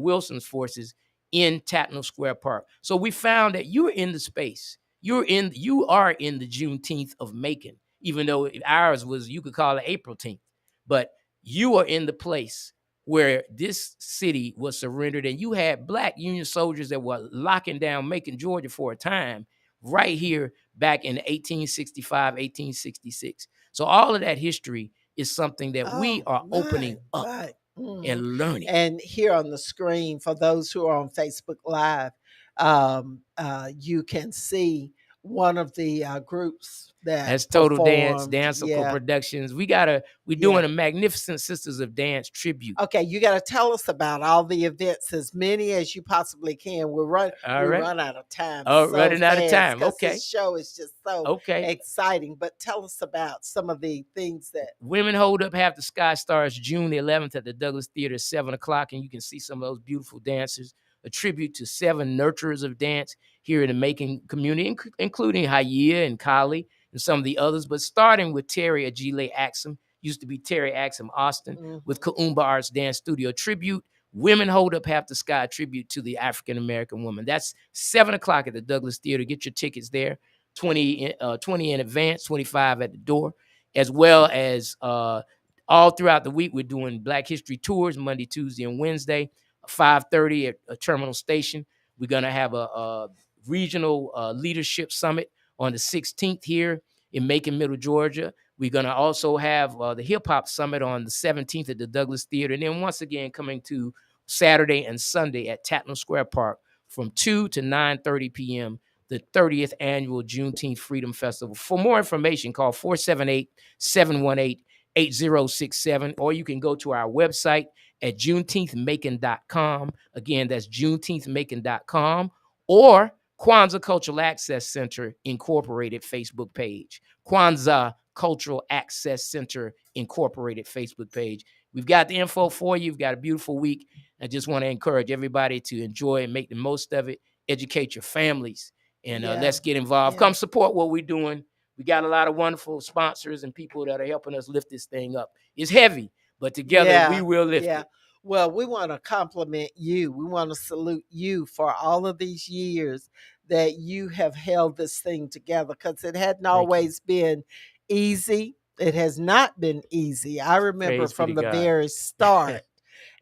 Wilson's forces in Tappan Square Park. So we found that you're in the space. You are in the Juneteenth of Macon, even though ours was, you could call it Aprilteenth, but you are in the place where this city was surrendered, and you had black Union soldiers that were locking down Macon, Georgia for a time, right here back in 1865, 1866. So all of that history is something that we are opening up and learning. And here on the screen, for those who are on Facebook Live, you can see one of the groups that's Total Dance, performed. Danceicle Productions. We're doing a Magnificent Sisters of Dance tribute. Okay, you got to tell us about all the events, as many as you possibly can. We run out of time. Running out of time. Okay, this show is just so exciting. But tell us about some of the things that Women Hold Up Half the Sky starts June the 11th at the Douglas Theater at 7:00, and you can see some of those beautiful dancers. A tribute to 7 nurturers of dance here in the Macon community, including Hayia and Kali and some of the others, but starting with Terry Ajile Axum, used to be Terry Axum Austin, with Kaumba Arts Dance Studio tribute. Women Hold Up Half the Sky tribute to the African-American woman. That's 7:00 at the Douglas Theater. Get your tickets there. 20 in advance, 25 at the door, as well as all throughout the week, we're doing Black History Tours Monday, Tuesday, and Wednesday. 5:30 at a terminal station. We're going to have a regional leadership summit on the 16th here in Macon, Middle Georgia. We're going to also have the hip hop summit on the 17th at the Douglas Theater. And then once again, coming to Saturday and Sunday at Tappan Square Park from 2 to 9:30 p.m., the 30th annual Juneteenth Freedom Festival. For more information, call 478-718-8067, or you can go to our website at juneteenthmacon.com. Again, that's juneteenthmacon.com, or Kwanzaa Cultural Access Center Incorporated Facebook page. Kwanzaa Cultural Access Center Incorporated Facebook page. We've got the info for you. You've got a beautiful week. I just want to encourage everybody to enjoy and make the most of it. Educate your families, and let's get involved. Come support what we're doing. We got a lot of wonderful sponsors and people that are helping us lift this thing up. It's heavy, but together we will lift it. Well, we want to compliment you. We want to salute you for all of these years that you have held this thing together, because it hadn't always been easy. It has not been easy. I remember from the very start.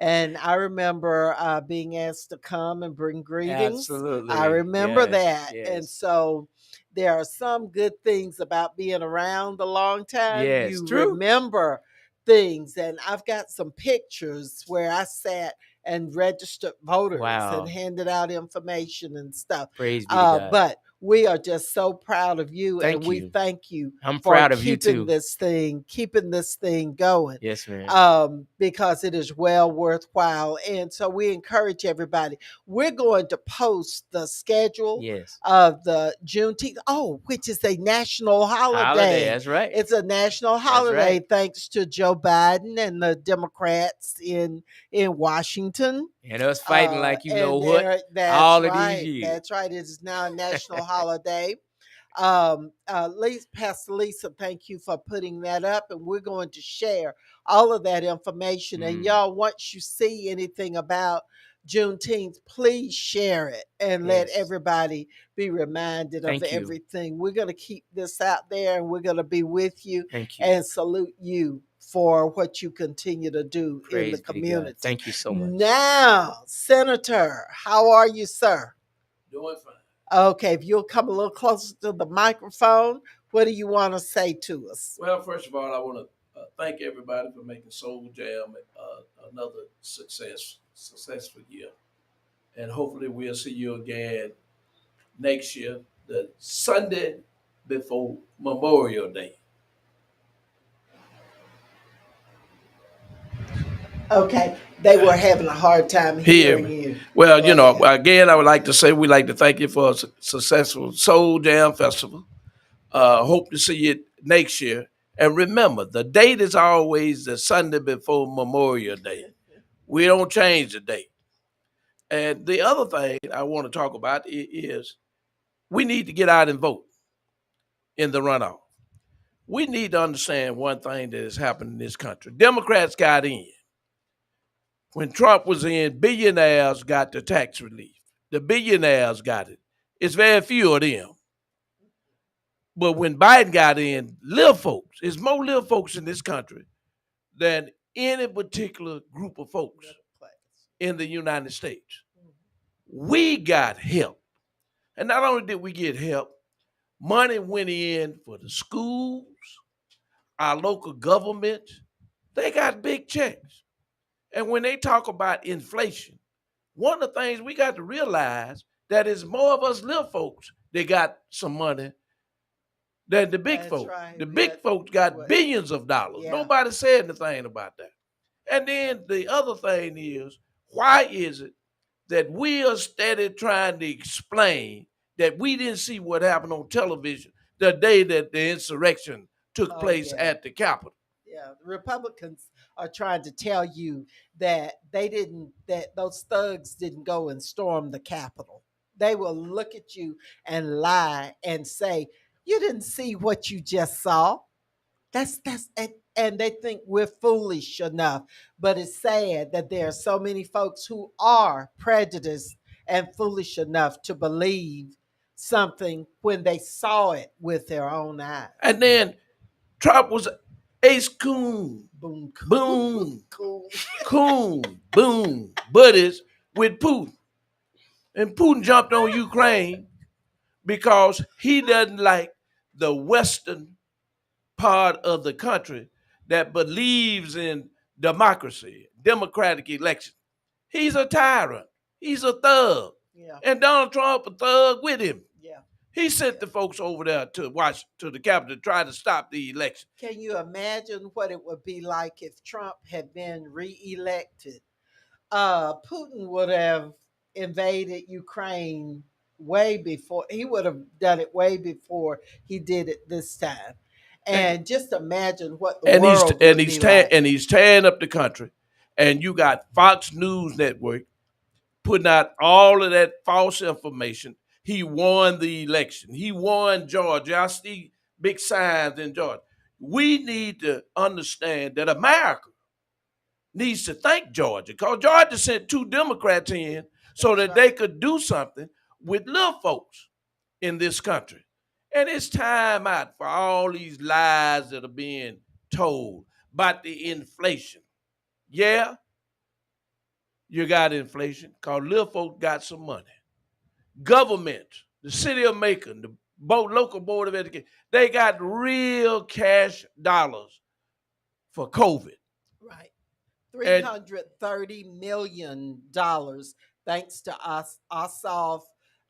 And I remember being asked to come and bring greetings. Absolutely. I remember that. Yes. And so there are some good things about being around a long time. Yes, you true. Remember things. And I've got some pictures where I sat and registered voters and handed out information and stuff. Praise be to God. But we are just so proud of you, and Thank we you. thank you I'm for proud of you keeping too. this thing going. Yes, ma'am. Because it is well worthwhile. And so we encourage everybody. We're going to post the schedule Yes. of the Juneteenth, which is a national Holiday. holiday. That's right. It's a national That's holiday, right. thanks to Joe Biden and the Democrats in Washington. And us fighting like you know And what that's all of right. these years. That's right. It is now a national holiday. Pastor Lisa, thank you for putting that up, and we're going to share all of that information. And y'all, once you see anything about Juneteenth, please share it and let Yes. everybody be reminded Thank of you. everything. We're going to keep this out there, and we're going to be with you. Thank you. And salute you for what you continue to do in the Praise be to God. community. Thank you so much. Now, Senator, how are you, sir? Doing fine. Okay, if you'll come a little closer to the microphone, what do you want to say to us? Well, first of all, I want to thank everybody for making Soul Jam another successful year. And hopefully we'll see you again next year, the Sunday before Memorial Day. Okay, they were having a hard time hearing you. Well, again, I would like to say we'd like to thank you for a successful Soul Jam Festival. Hope to see you next year. And remember, the date is always the Sunday before Memorial Day. We don't change the date. And the other thing I want to talk about is we need to get out and vote in the runoff. We need to understand one thing that has happened in this country. Democrats got in. When Trump was in, billionaires got the tax relief. The billionaires got it. It's very few of them. But when Biden got in, little folks, there's more little folks in this country than any particular group of folks in the United States. We got help. And not only did we get help, money went in for the schools, our local government. They got big checks. And when they talk about inflation, one of the things we got to realize that is more of us little folks that got some money than the big folks. Right. The big folks got billions of dollars. Yeah. Nobody said anything about that. And then the other thing is, why is it that we are steady trying to explain that we didn't see what happened on television the day that the insurrection took place at the Capitol? Yeah, the Republicans are trying to tell you that that those thugs didn't go and storm the Capitol. They will look at you and lie and say, you didn't see what you just saw. And they think we're foolish enough. But it's sad that there are so many folks who are prejudiced and foolish enough to believe something when they saw it with their own eyes. And then Trump was ace coon, boom, boom, coon, boom, buddies with Putin. And Putin jumped on Ukraine because he doesn't like the Western part of the country that believes in democracy, democratic election. He's a tyrant. He's a thug. Yeah. And Donald Trump a thug with him. Yeah. He sent the folks over there to the Capitol to try to stop the election. Can you imagine what it would be like if Trump had been reelected? Putin would have invaded Ukraine way before. He would have done it way before he did it this time. And just imagine what the world would be like. And he's tearing up the country. And you got Fox News Network putting out all of that false information. He won the election. He won Georgia. I see big signs in Georgia. We need to understand that America needs to thank Georgia, because Georgia sent 2 Democrats in so that they could do something with little folks in this country. And it's time out for all these lies that are being told about the inflation. Yeah, you got inflation because little folks got some money. Government, the city of Macon, the local board of education, they got real cash dollars for COVID. Right. $330 million thanks to Ossoff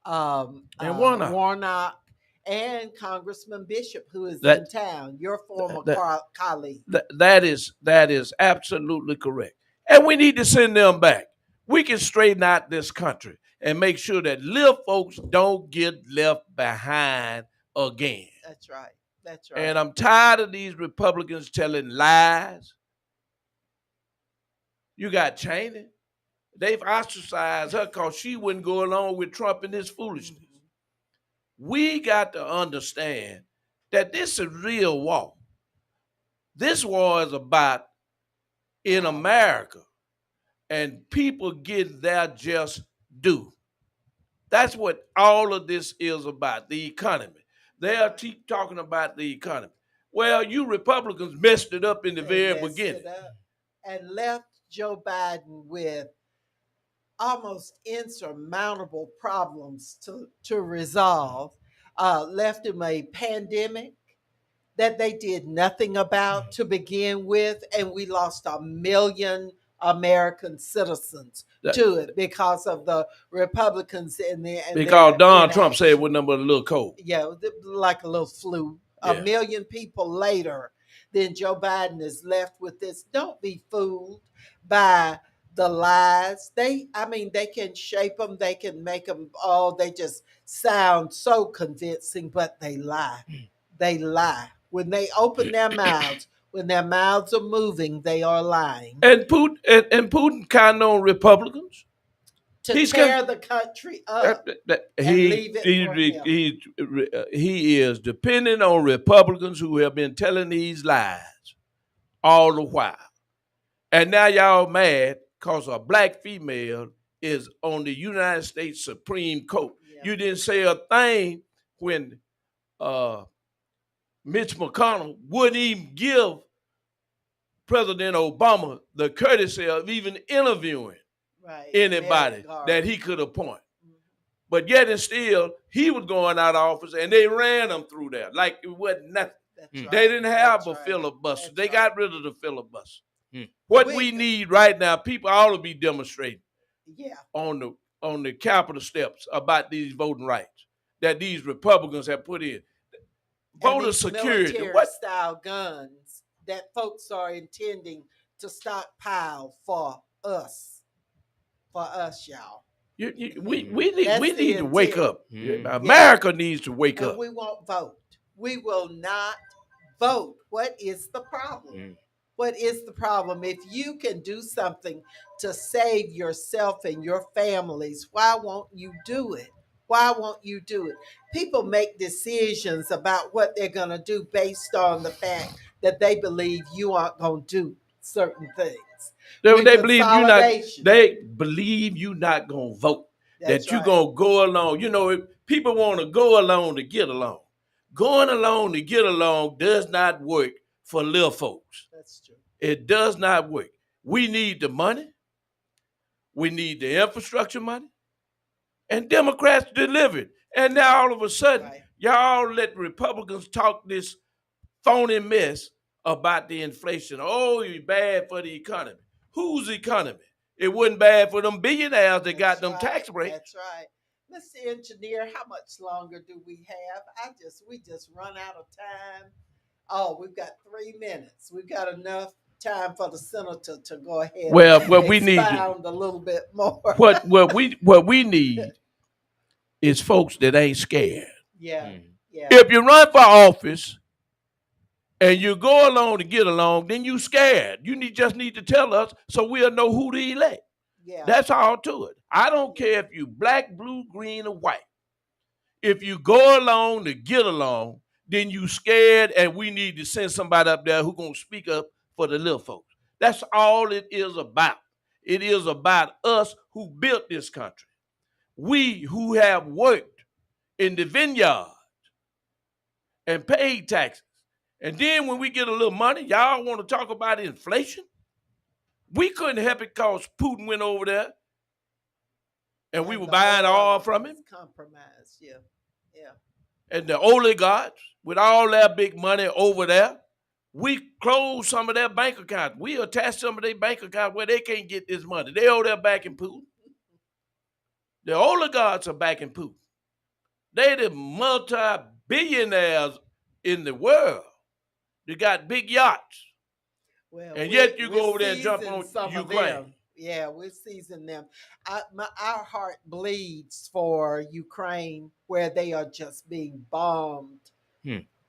And Warnock. Warnock, and Congressman Bishop, who is That in town, your former that colleague. that is absolutely correct. And we need to send them back. We can straighten out this country and make sure that little folks don't get left behind again. That's right. That's right. And I'm tired of these Republicans telling lies. You got Cheney. They've ostracized her because she wouldn't go along with Trump and his foolishness. We got to understand that this is real war. This war is about in America and people get their just due. That's what all of this is about, the economy. They'll keep talking about the economy. Well, you Republicans messed it up in the very beginning. And left Joe Biden with almost insurmountable problems to resolve. Left him a pandemic that they did nothing about to begin with, and we lost 1 million American citizens to it because of the Republicans because Donald Trump said it was nothing but a little cold. Yeah, like a little flu. Yeah. 1 million people later, then Joe Biden is left with this. Don't be fooled by the lies. They can shape them, they can make them, they just sound so convincing, but they lie. They lie. When they open their mouths, when their mouths are moving, they are lying. And Putin kind of on Republicans to tear the country up and leave it he is depending on Republicans who have been telling these lies all the while. And now y'all mad because a black female is on the United States Supreme Court. Yeah. You didn't say a thing when Mitch McConnell wouldn't even give President Obama the courtesy of even interviewing anybody that he could appoint. Mm-hmm. But yet and still, he was going out of office and they ran him through there like it wasn't nothing. Right. They didn't have a filibuster. They got rid of the filibuster. What we need right now, people ought to be demonstrating on the Capitol steps about these voting rights that these Republicans have put in. Voter security, style guns that folks are intending to stockpile for us, y'all. We need to wake up. Mm-hmm. America needs to wake up. We won't vote. We will not vote. What is the problem? Mm-hmm. What is the problem? If you can do something to save yourself and your families, why won't you do it? Why won't you do it? People make decisions about what they're going to do based on the fact that they believe you aren't going to do certain things. They believe you not going to vote. That you're going to go along. You know, people want to go along to get along. Going along to get along does not work for little folks. That's true. It does not work. We need the money. We need the infrastructure money. And Democrats delivered. And now all of a sudden, y'all let Republicans talk this phony mess about the inflation. Oh, it's bad for the economy. Whose economy? It wasn't bad for them billionaires that got them tax breaks. That's right. Mr. Engineer, how much longer do we have? We just run out of time. Oh, we've got 3 minutes. We've got enough time for the senator to go ahead and we need a little bit more. what we need is folks that ain't scared. Yeah. If you run for office and you go along to get along, then you scared. You just need to tell us so we'll know who to elect. Yeah. That's all to it. I don't care if you black, blue, green, or white. If you go along to get along, then you scared, and we need to send somebody up there who's going to speak up for the little folks. That's all it is about. It is about us who built this country. We who have worked in the vineyard and paid taxes. And then when we get a little money, y'all want to talk about inflation? We couldn't help it because Putin went over there and we were buying oil from him. Compromise, yeah. And the oligarchs, with all their big money over there, we closed some of their bank accounts. We attached some of their bank accounts where they can't get this money. They owe their backing Putin. The oligarchs are backing Putin. They the multi-billionaires in the world. They got big yachts. Well, and yet you go over there and jump season on some of Ukraine. them. Yeah, we're seasoning them. Our heart bleeds for Ukraine, where they are just being bombed,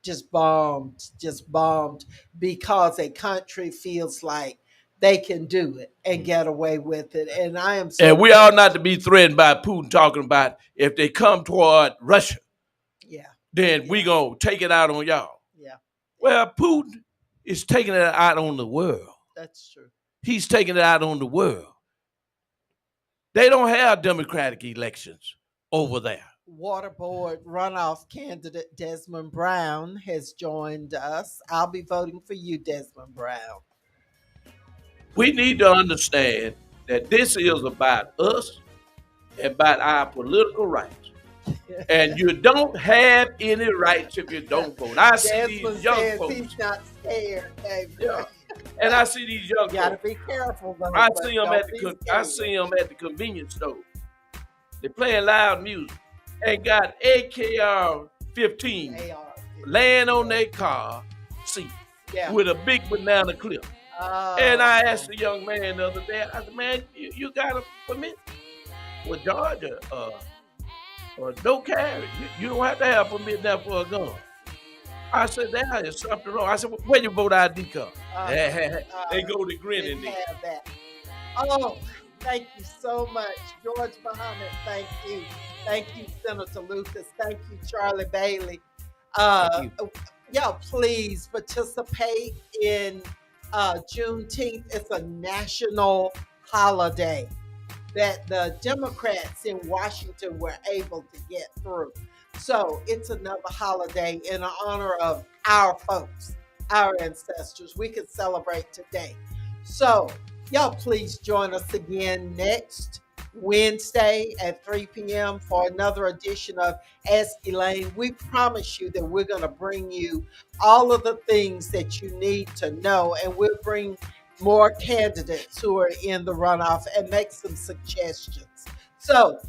just bombed, because a country feels like they can do it and get away with it. And I am so. And we are not to be threatened by Putin talking about if they come toward Russia, then we gonna take it out on y'all. Yeah. Well, Putin is taking it out on the world. That's true. He's taking it out on the world. They don't have democratic elections over there. Water Board runoff candidate Desmond Brown has joined us. I'll be voting for you, Desmond Brown. We need to understand that this is about us, about our political rights. And you don't have any rights if you don't vote. I see Desmond these young says folks. he's not scared, baby. Yeah. And I see these young You gotta folks. be careful, though. I but see them don't at be the scared. convenience store. They playing loud music and got AKR-15 laying on their car seat with a big banana clip. And I asked the young man the other day, I said, man, you got a permit? Well, Georgia, no carry. You don't have to have a permit now for a gun. I said, there is something wrong. I said, well, where your voter ID card? They go to grinning there. Have that. Oh, thank you so much, George Muhammad. Thank you. Thank you, Senator Lucas. Thank you, Charlie Bailey. Y'all, please participate in Juneteenth. It's a national holiday that the Democrats in Washington were able to get through. So it's another holiday in honor of our folks, our ancestors. We can celebrate today. So y'all please join us again next Wednesday at 3 p.m. for another edition of Ask Elaine. We promise you that we're going to bring you all of the things that you need to know, and we'll bring more candidates who are in the runoff and make some suggestions. So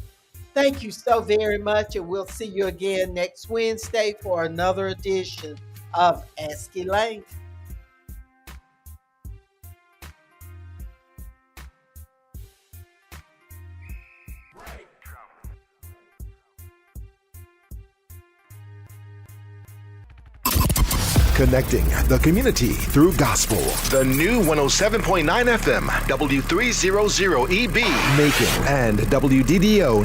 thank you so very much, and we'll see you again next Wednesday for another edition of Ask Elaine. Connecting the community through gospel. The new 107.9 FM, W300EB, Macon, and WDDO